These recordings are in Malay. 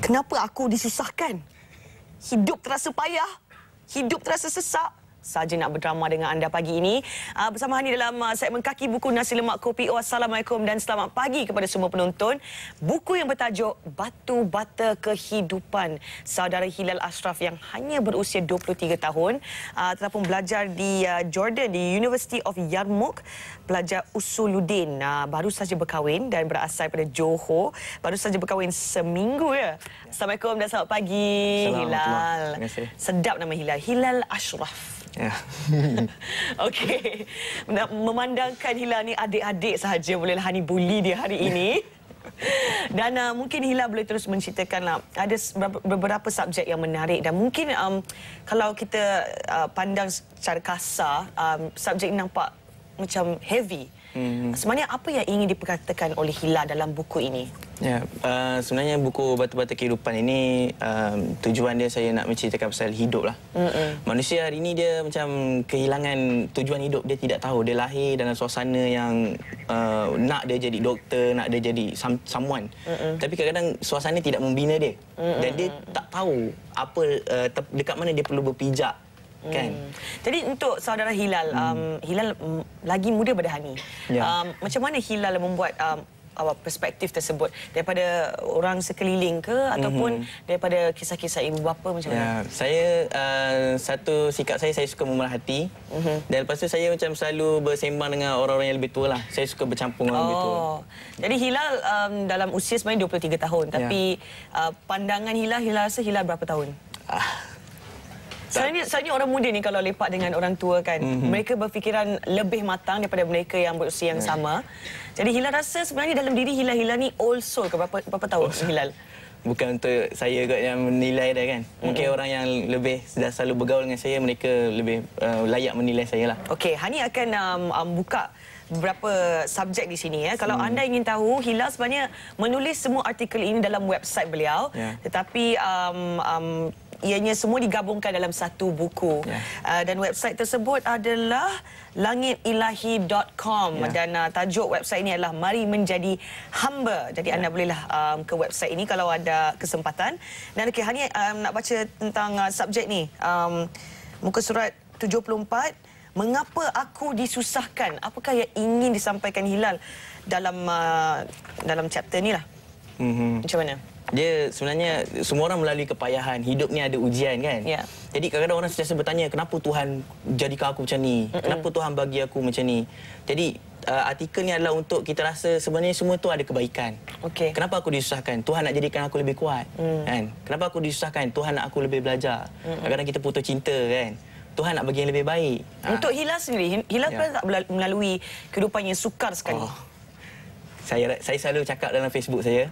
Kenapa aku disusahkan? Hidup terasa payah, hidup terasa sesak. Saja nak berdrama dengan anda pagi ini. Bersama Hani dalam segmen Kaki Buku Nasi Lemak Kopi O. Assalamualaikum dan selamat pagi kepada semua penonton. Buku yang bertajuk Batu Bata Kehidupan. Saudara Hilal Ashraf yang hanya berusia 23 tahun. Telah pun belajar di Jordan, di University of Yarmouk. Pelajar Usuluddin. Baru saja berkahwin dan berasal pada Johor. Baru saja berkahwin seminggu ya. Assalamualaikum dan selamat pagi Hilal. Terima kasih. Sedap nama Hilal. Hilal Ashraf. Ya. Okey. Memandangkan Hilal ni adik-adik sahaja, bolehlah Hani bully dia hari ini. Dan mungkin Hilal boleh terus menceritakan ada beberapa subjek yang menarik dan mungkin kalau kita pandang secara kasar, subjek ini nampak macam heavy. Sebenarnya apa yang ingin diperkatakan oleh Hilal dalam buku ini? Ya, sebenarnya buku Batu Bata Kehidupan ini tujuan dia saya nak menceritakan pasal hidup lah. Manusia hari ini dia macam kehilangan tujuan hidup. Dia tidak tahu. Dia lahir dalam suasana yang nak dia jadi doktor, nak dia jadi someone. Tapi kadang-kadang suasana tidak membina dia. Dan dia tak tahu apa dekat mana dia perlu berpijak. Kan? Jadi untuk saudara Hilal, Hilal lagi muda pada Hani. Ya. Macam mana Hilal membuat perspektif tersebut daripada orang sekeliling ke ataupun daripada kisah-kisah ibu bapa macam mana? Saya satu sikap saya suka memerhati dan lepas tu saya macam selalu bersembang dengan orang-orang yang lebih tua lah. Saya suka bercampur dengan orang lebih tua. Jadi Hilal dalam usia sebenarnya 23 tahun tapi pandangan Hilal rasa Hilal berapa tahun? Sebenarnya orang muda ni kalau lepak dengan orang tua kan, mereka berfikiran lebih matang daripada mereka yang berusia yang sama. Jadi Hilal rasa sebenarnya dalam diri Hilal ni old soul ke berapa tahun Hilal? Bukan untuk saya kot yang menilai dia kan. Mungkin orang yang lebih dah selalu bergaul dengan saya, mereka lebih layak menilai saya lah. Okey, Hani akan buka beberapa subjek di sini ya. Kalau anda ingin tahu, Hilal sebenarnya menulis semua artikel ini dalam website beliau. Tetapi ianya semua digabungkan dalam satu buku. Dan website tersebut adalah langitilahi.com dan tajuk website ini adalah Mari Menjadi Hamba. Jadi anda bolehlah ke website ini kalau ada kesempatan. Dan okey, Hani nak baca tentang subjek ni. Muka surat 74. Mengapa aku disusahkan? Apakah yang ingin disampaikan Hilal dalam chapter ni lah? Macam mana? Dia sebenarnya semua orang melalui kepayahan. Hidup ni ada ujian kan? Jadi kadang-kadang orang sentiasa bertanya, kenapa Tuhan jadikan aku macam ni? Kenapa Tuhan bagi aku macam ni? Jadi artikel ni adalah untuk kita rasa sebenarnya semua tu ada kebaikan. Kenapa aku disusahkan? Tuhan nak jadikan aku lebih kuat. Kan? Kenapa aku disusahkan? Tuhan nak aku lebih belajar. Kadang-kadang kita putus cinta kan? Tuhan nak bagi yang lebih baik. Untuk Hilal sendiri, Hilal pernah tak melalui kehidupan yang sukar sekali? Saya selalu cakap dalam Facebook saya,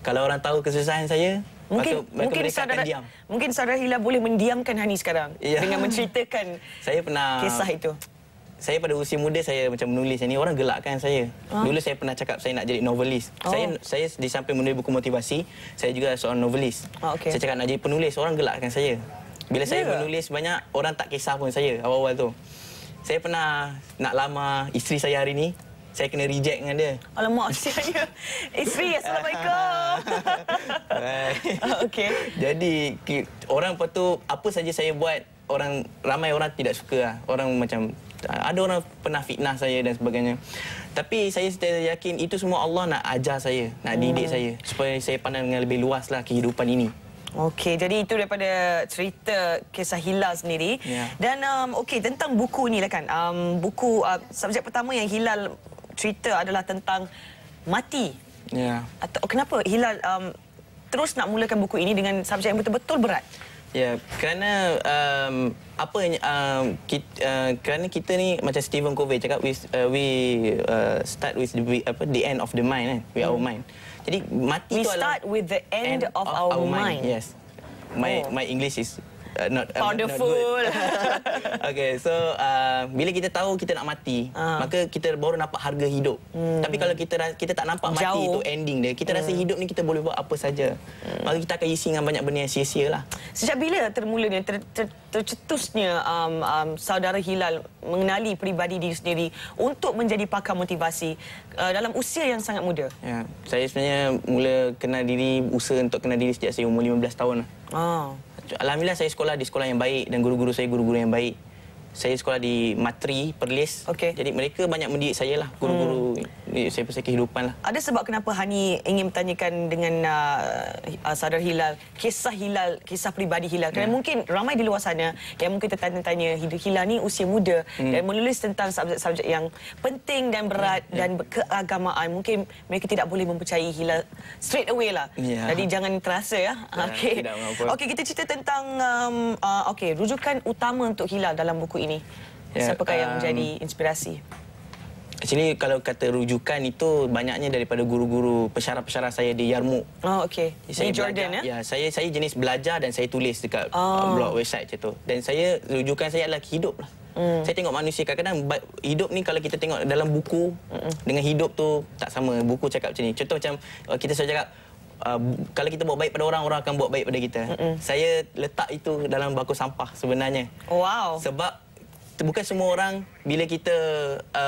kalau orang tahu kesusahan saya, mungkin mereka akan diam. Mungkin saudara Hilal boleh mendiamkan Hani sekarang dengan menceritakan saya pernah kisah itu. Saya pada usia muda saya macam menulis ni, orang gelakkan saya. Dulu saya pernah cakap saya nak jadi novelis. Saya di samping menulis buku motivasi, saya juga seorang novelis. Saya cakap nak jadi penulis, orang gelakkan saya. Bila saya menulis banyak, orang tak kisah pun saya awal-awal tu. Saya pernah nak lamar isteri saya hari ni, saya kena reject dengan dia. Alamak, sianya. Isteri, Assalamualaikum. Jadi, orang lepas tu, apa saja saya buat, ramai orang tidak suka lah. Orang macam, ada orang pernah fitnah saya dan sebagainya. Tapi saya sentiasa yakin, itu semua Allah nak ajar saya, nak didik saya. Supaya saya pandang dengan lebih luas lah kehidupan ini. Okey, jadi itu daripada cerita kisah Hilal sendiri. Dan tentang buku ni lah kan. Buku subjek pertama yang Hilal cerita adalah tentang mati. Atau kenapa Hilal terus nak mulakan buku ini dengan subjek yang betul-betul berat? Kerana kerana kita ni macam Stephen Covey cakap, we start with the end of the mind, with our mind. Jadi mati we start with the end of our mind. Yes. My English is not Wonderful. good. Okay, so bila kita tahu kita nak mati, maka kita baru nampak harga hidup. Tapi kalau kita tak nampak mati itu ending dia, kita rasa hidup ni kita boleh buat apa saja. Maka kita akan isi dengan banyak benda yang sia-sia lah. Sejak bila termulanya tercetusnya saudara Hilal mengenali peribadi diri sendiri untuk menjadi pakar motivasi dalam usia yang sangat muda? Ya, saya sebenarnya mula kenal diri, usaha untuk kenal diri sejak saya umur 15 tahun lah. Alhamdulillah saya sekolah di sekolah yang baik dan guru-guru saya guru-guru yang baik. Saya sekolah di Matri, Perlis. Jadi mereka banyak mendidik saya lah, guru-guru saya pasal kehidupan lah. Ada sebab kenapa Hani ingin bertanyakan dengan saudara Hilal, kisah peribadi Hilal? Kerana mungkin ramai di luar sana yang mungkin tertanya-tanya, Hilal ni usia muda dan menulis tentang subjek-subjek yang penting dan berat dan keagamaan. Mungkin mereka tidak boleh mempercayai Hilal straight away lah. Jadi jangan terasa ya. Okey, kita cerita tentang rujukan utama untuk Hilal dalam buku ini. Siapakah yang menjadi inspirasi? Actually, kalau kata rujukan itu banyaknya daripada guru-guru pensyarah-pensyarah saya di Yarmouk. Okey. Di Jordan ya? Saya jenis belajar dan saya tulis dekat blog website macam tu. Dan rujukan saya adalah hidup lah. Saya tengok manusia kadang-kadang hidup ni kalau kita tengok dalam buku dengan hidup tu tak sama. Buku cakap macam ni. Contoh macam kita selalu cakap kalau kita buat baik pada orang, orang akan buat baik pada kita. Saya letak itu dalam bako sampah sebenarnya. Wow. Sebab bukan semua orang bila kita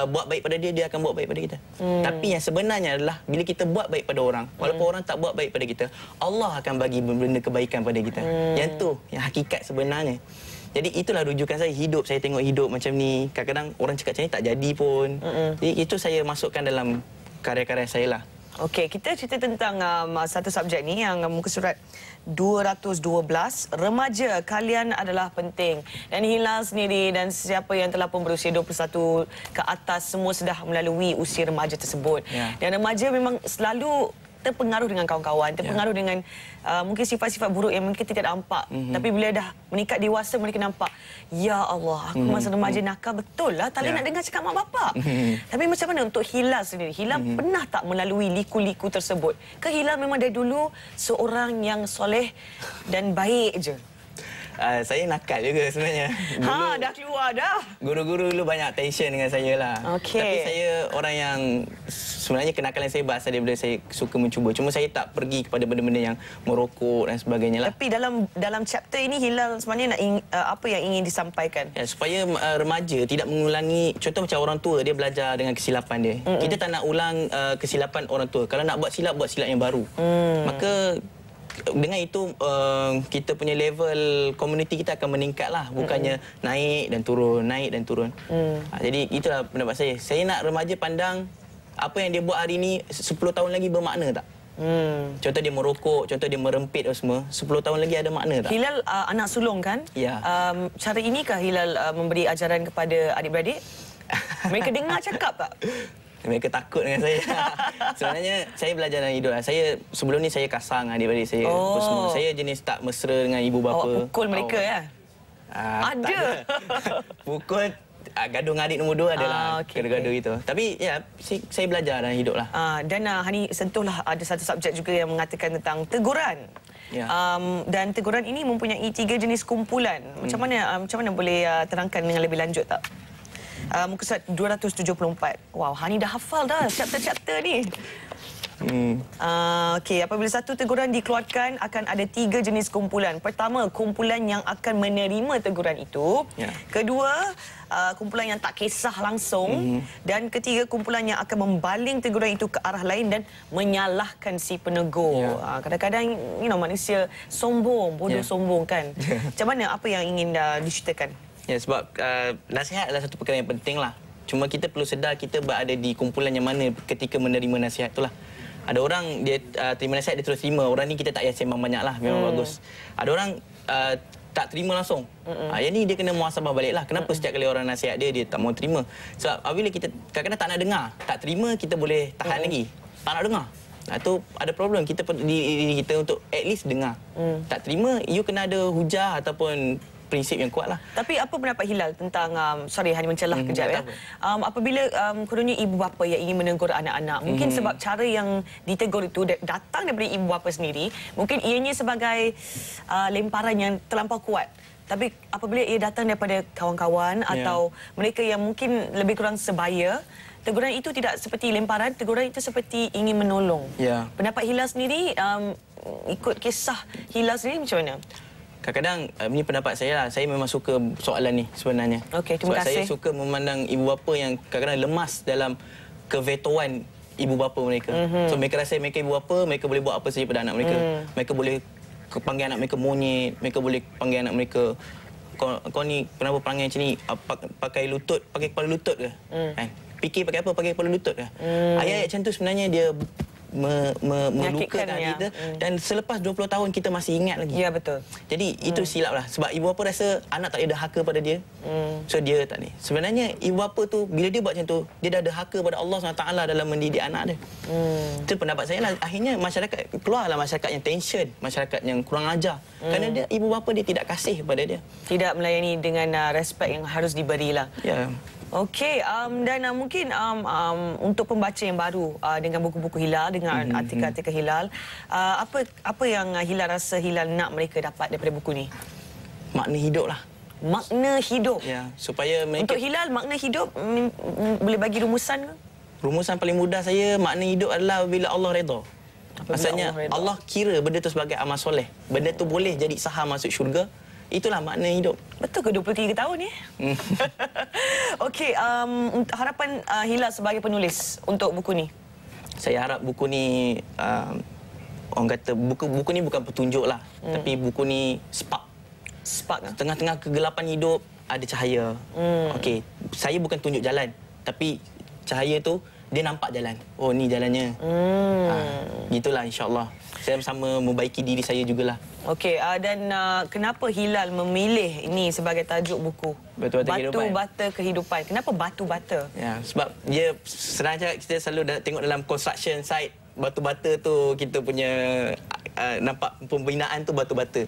buat baik pada dia, dia akan buat baik pada kita. Tapi yang sebenarnya adalah bila kita buat baik pada orang, walaupun orang tak buat baik pada kita, Allah akan bagi benda kebaikan pada kita. Yang tu yang hakikat sebenarnya. Jadi itulah rujukan saya, hidup. Saya tengok hidup macam ni. Kadang-kadang orang cakap macam ni tak jadi pun. Jadi itu saya masukkan dalam karya-karya saya lah. Okey, kita cerita tentang satu subjek ni yang muka surat 212, remaja kalian adalah penting. Dan Hilal sendiri dan siapa yang telah pun berusia 21 ke atas semua sudah melalui usia remaja tersebut. Dan remaja memang selalu terpengaruh dengan kawan-kawan, terpengaruh dengan mungkin sifat-sifat buruk yang mereka tidak nampak. Tapi bila dah meningkat dewasa, mereka nampak, ya Allah, aku masa remaja nakal betul lah, tak boleh nak dengar cakap mak bapak. Tapi macam mana untuk Hilal sendiri? Hilal pernah tak melalui liku-liku tersebut? Ke Hilal memang dari dulu seorang yang soleh dan baik je? Saya nakal juga sebenarnya. Dah keluar dah. Guru-guru dulu banyak tension dengan saya lah. Tapi saya orang yang sebenarnya kenakalan saya berasal daripada saya suka mencuba. Cuma saya tak pergi kepada benda-benda yang merokok dan sebagainya lah. Tapi dalam chapter ini Hilal sebenarnya nak apa yang ingin disampaikan? Supaya remaja tidak mengulangi, contoh macam orang tua dia belajar dengan kesilapan dia. Kita tak nak ulang kesilapan orang tua. Kalau nak buat silap yang baru. Maka dengan itu kita punya level komuniti kita akan meningkat lah, bukannya naik dan turun. Jadi itulah pendapat saya. Saya nak remaja pandang apa yang dia buat hari ini 10 tahun lagi bermakna tak? Contoh dia merokok, contoh dia merempit semua, 10 tahun lagi ada makna tak? Hilal anak sulung kan? Ya. Cara inikah Hilal memberi ajaran kepada adik-beradik? Mereka dengar cakap tak? Mereka takut dengan saya. Sebenarnya saya belajar dalam hidup. Saya sebelum ni saya kasar dengan adik-beradik saya. Semua. Saya jenis tak mesra dengan ibu bapa. Awak pukul mereka ya? Ada. Pukul gaduh dengan adik nombor 2 adalah gaduh-gaduh gitu. Tapi ya saya belajar dalam hidup lah. Dan Hani sentuhlah ada satu subjek juga yang mengatakan tentang teguran. Dan teguran ini mempunyai 3 jenis kumpulan. Macam mana boleh terangkan dengan lebih lanjut tak? Muka surat 274. Wow, Hani dah hafal dah chapter-chapter ni. Okey, apabila satu teguran dikeluarkan akan ada 3 jenis kumpulan. Pertama, kumpulan yang akan menerima teguran itu. Kedua, kumpulan yang tak kisah langsung. Dan ketiga, kumpulan yang akan membaling teguran itu ke arah lain dan menyalahkan si penegur. Kadang-kadang manusia sombong, bodoh sombong kan. Macam mana, apa yang ingin diceritakan? Ya, sebab nasihat adalah satu perkara yang penting lah. Cuma kita perlu sedar kita berada di kumpulan yang mana ketika menerima nasihat itulah. Ada orang dia terima nasihat, dia terus terima. Orang ni kita tak payah sembang banyak lah, memang bagus. Ada orang tak terima langsung. Yang ni dia kena muhasabah balik lah. Kenapa setiap kali orang nasihat dia tak mau terima? Sebab apabila kita kadang-kadang tak nak dengar, tak terima, kita boleh tahan lagi. Tak nak dengar. Itu ada problem. Kita diri kita untuk at least dengar. Tak terima, you kena ada hujah ataupun prinsip yang kuat lah. Tapi apa pendapat Hilal tentang, sorry Hani mencelah kejap ya. Apabila kononnya ibu bapa yang ingin menegur anak-anak, mungkin sebab cara yang ditegur itu datang daripada ibu bapa sendiri, mungkin ianya sebagai lemparan yang terlampau kuat. Tapi apabila ia datang daripada kawan-kawan atau mereka yang mungkin lebih kurang sebaya, teguran itu tidak seperti lemparan, teguran itu seperti ingin menolong. Pendapat Hilal sendiri, ikut kisah Hilal sendiri macam mana? Kadang-kadang ini pendapat saya lah. Saya memang suka soalan ni sebenarnya. Okey, terima kasih. Saya suka memandang ibu bapa yang kadang-kadang lemas dalam kevetuan ibu bapa mereka. So mereka rasa mereka ibu bapa, mereka boleh buat apa saja pada anak mereka. Mereka boleh panggil anak mereka monyet, mereka boleh panggil anak mereka kau ni kenapa panggil macam ni, pakai lutut, pakai kepala lutut ke? Kan? Fikir pakai apa, pakai kepala lutut ke? Ayat-ayat macam tu sebenarnya dia melukakan kita dan selepas 20 tahun kita masih ingat lagi. Ya, betul. Jadi itu silap lah sebab ibu bapa rasa anak tak ada haka pada dia. So dia tak ni. Sebenarnya ibu bapa tu bila dia buat macam tu, dia dah ada haka pada Allah SWT dalam mendidik anak dia. Itu pendapat saya lah. Akhirnya masyarakat keluarlah masyarakat yang tension, masyarakat yang kurang ajar. Kerana dia ibu bapa dia tidak kasih kepada dia. Tidak melayani dengan respect yang harus diberilah. Ya. Okey, dan mungkin untuk pembaca yang baru dengan buku-buku Hilal, dengan artikel-artikel Hilal, apa yang Hilal rasa Hilal nak mereka dapat daripada buku ni? Makna hidup lah. Makna hidup? Ya, supaya mereka... Untuk Hilal, makna hidup boleh bagi rumusan ke? Rumusan paling mudah saya, makna hidup adalah bila Allah redha. Maksudnya Allah kira benda tu sebagai amal soleh. Benda tu boleh jadi saham masuk syurga. Itulah makna hidup. Betul ke 23 tahun ni? Okey, harapan Hilal sebagai penulis untuk buku ni? Saya harap buku ni, orang kata buku ni bukan petunjuk lah. Tapi buku ni spark. Spark? Tengah-tengah kegelapan hidup, ada cahaya. Okey, saya bukan tunjuk jalan. Tapi cahaya tu, dia nampak jalan. Oh, ni jalannya. Gitulah insyaAllah. Saya sama membaiki diri saya jugalah. Okey, dan kenapa Hilal memilih ini sebagai tajuk buku? Batu-bata kehidupan. Kenapa batu-bata? Ya, sebab dia senang cakap, kita selalu tengok dalam construction site, batu-bata tu kita punya nampak pembinaan tu batu-bata.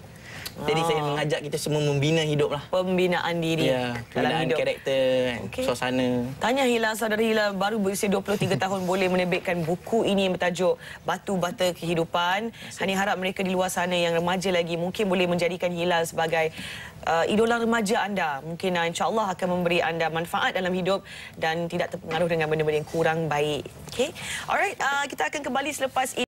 Jadi saya mengajak kita semua membina hidup lah. Pembinaan diri dalam hidup. Karakter, suasana. Tanya Hilal, saudara Hilal baru berusia 23 tahun boleh menerbitkan buku ini yang bertajuk Batu-Bata Kehidupan. Hani harap mereka di luar sana yang remaja lagi mungkin boleh menjadikan Hilal sebagai idola remaja anda. Mungkin insya-Allah akan memberi anda manfaat dalam hidup dan tidak terpengaruh dengan benda-benda yang kurang baik. Okey. Alright, kita akan kembali selepas ini.